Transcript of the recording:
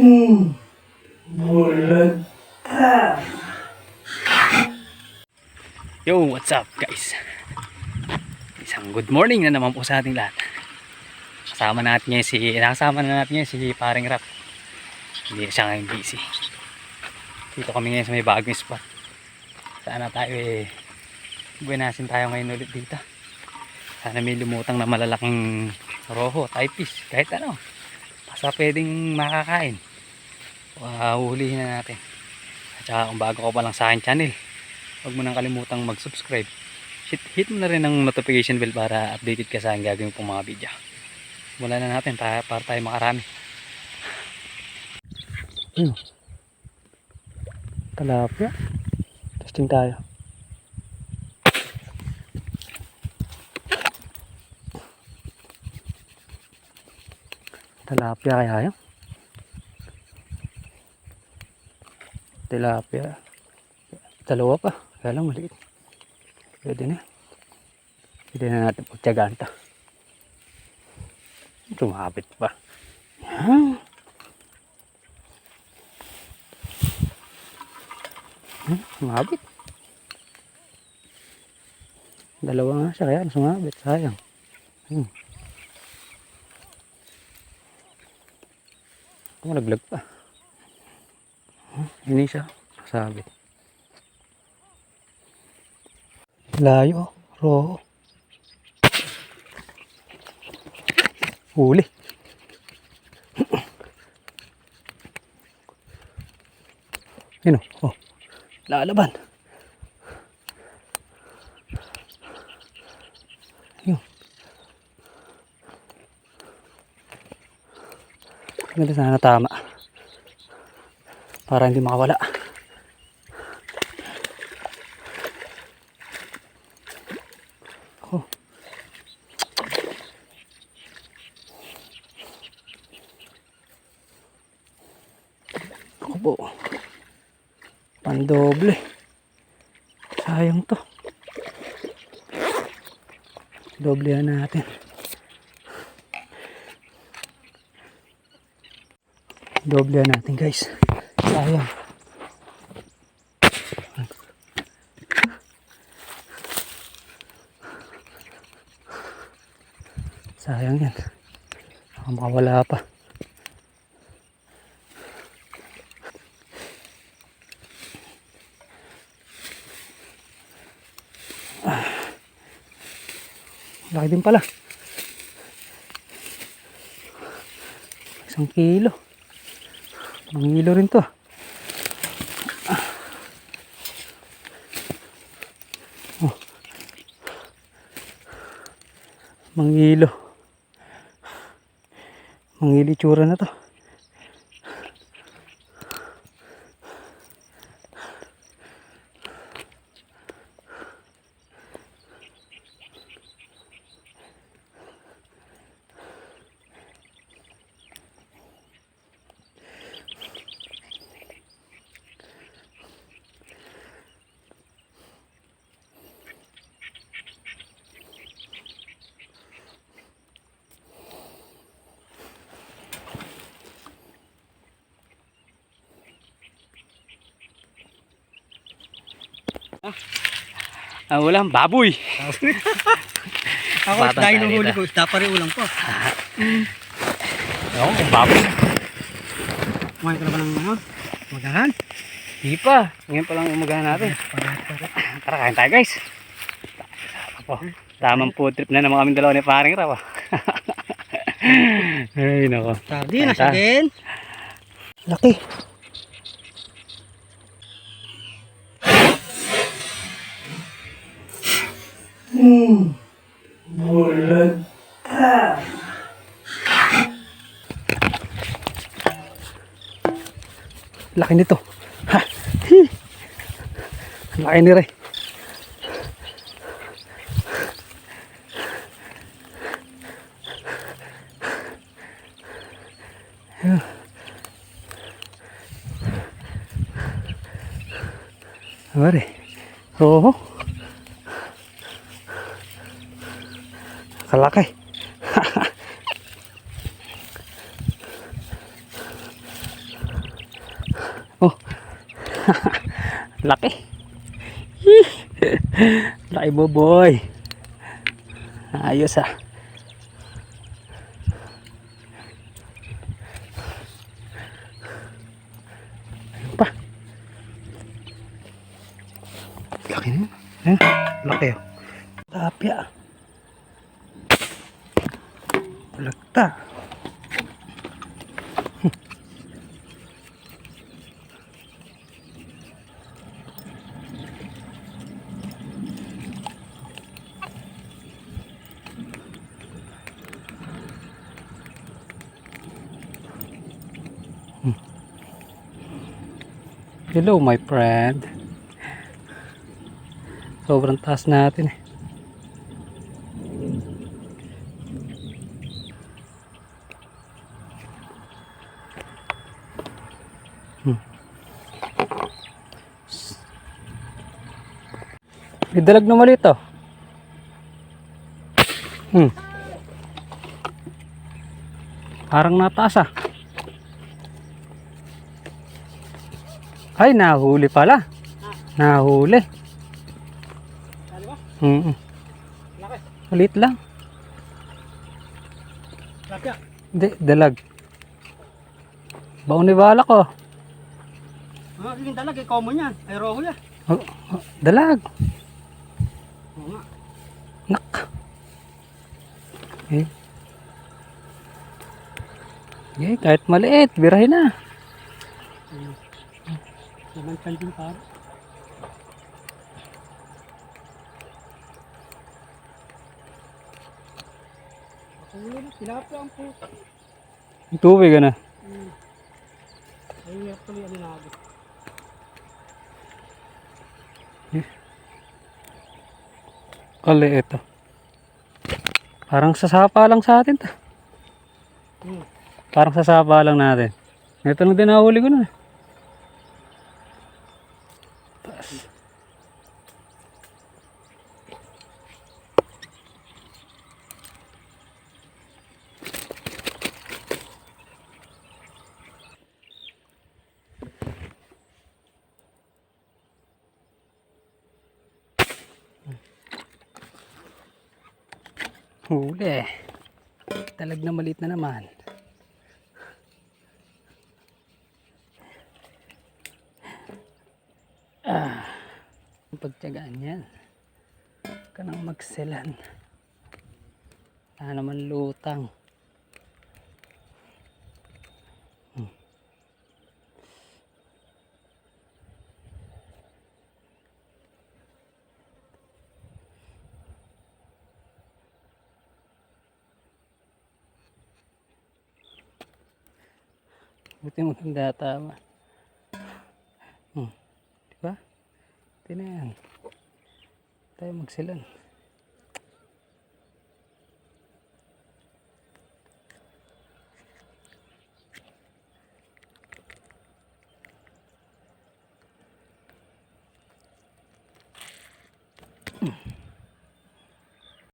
Bulag. Yo, what's up guys? Isang good morning na naman po sa ating lahat. Nakasama na natin ngayon si Paring Rap. Hindi siya ngayon busy. Dito kami ngayon sa may bagong spot. Sana tayo buwinasin tayo ngayon ulit dito. Sana may lumutang na malalaking roho, typis, kahit ano. Basta pwedeng makakain. Huhulihin na natin. At saka kung bago ka pa lang sa akin channel, huwag mo nang kalimutang mag-subscribe. Hit mo na rin ang notification bell para updated ka sa aking gagawin pong mga video. Mula na natin para tayo makarami. Talapia. Testing tayo. Talapia kaya yun? Tilapia. Dalawa pa. Kaya lang maliit. Pwede na. Pwede na natin pagtyagaan ito. Sumabit pa. Yan. Sumabit. Dalawa nga siya kaya sumabit. Sayang. Malaglag pa. Hindi siya. Sabit. Layo. Roho. Huli. Yun o. Oh. Lalaban. Yun. Ganda sana tama. Para hindi makawala. Oh. Ako po. Pandoble. Sayang to. Doblehan natin. Doblehan natin guys. Sayang. Sayang yan. Baka makawala pa. Laki din pala. 1 kilo. Mangilo rin to. Oh. Mangilo. Mangilo tsura na to. Ulam, baboy. Ako dahil nung huli ko, dapat rin ulam po. Ako, baboy. Kumain ka na ba ng ano? Magahan? Di pa. Ngayon pa lang umagahan natin. Tara, kain tayo guys. Tamang food trip na naman kami dalawa ni Paring Rap. Ay, nako. Sabi na siya din. Laki. Bulag. Laki nito. Ha. Laki ni Ray. Mari. Oh. Kalaki. Laki. Hih. Laki boboy. Ayos ah. Ayun pa. Laki na. Eh, laki oh. Tapya. Balagta. Hello my friend. Sobrang taas natin eh. May dalag na maliit oh. Parang nataas ah. Ay, nahuli pala. Nahuli. Ano ba? Laki. Maliit lang. Laki ah. Hindi, dalag. Baon ni balak oh. Yung dalag eh, common yan. Ay, roho yan. Oh, oh, dalag. Oo nga. Nak. Eh. Eh, kahit maliit, birahin na. Naman kan din para. Ako na, tilapia ang puto. Tubig na. Ay, tuloy ano na ako. Kali ito. Parang sasapa lang sa atin to. Parang sasapa lang natin. Ito nang dinahuli ko nun eh. Taas. Huli. Talag na maliit na naman. Pagtiyagaan yan. Huwag ka nang magselan. Wala naman lutang. Buti maganda tama. Diba? Ito na yan. Tayo magsilan.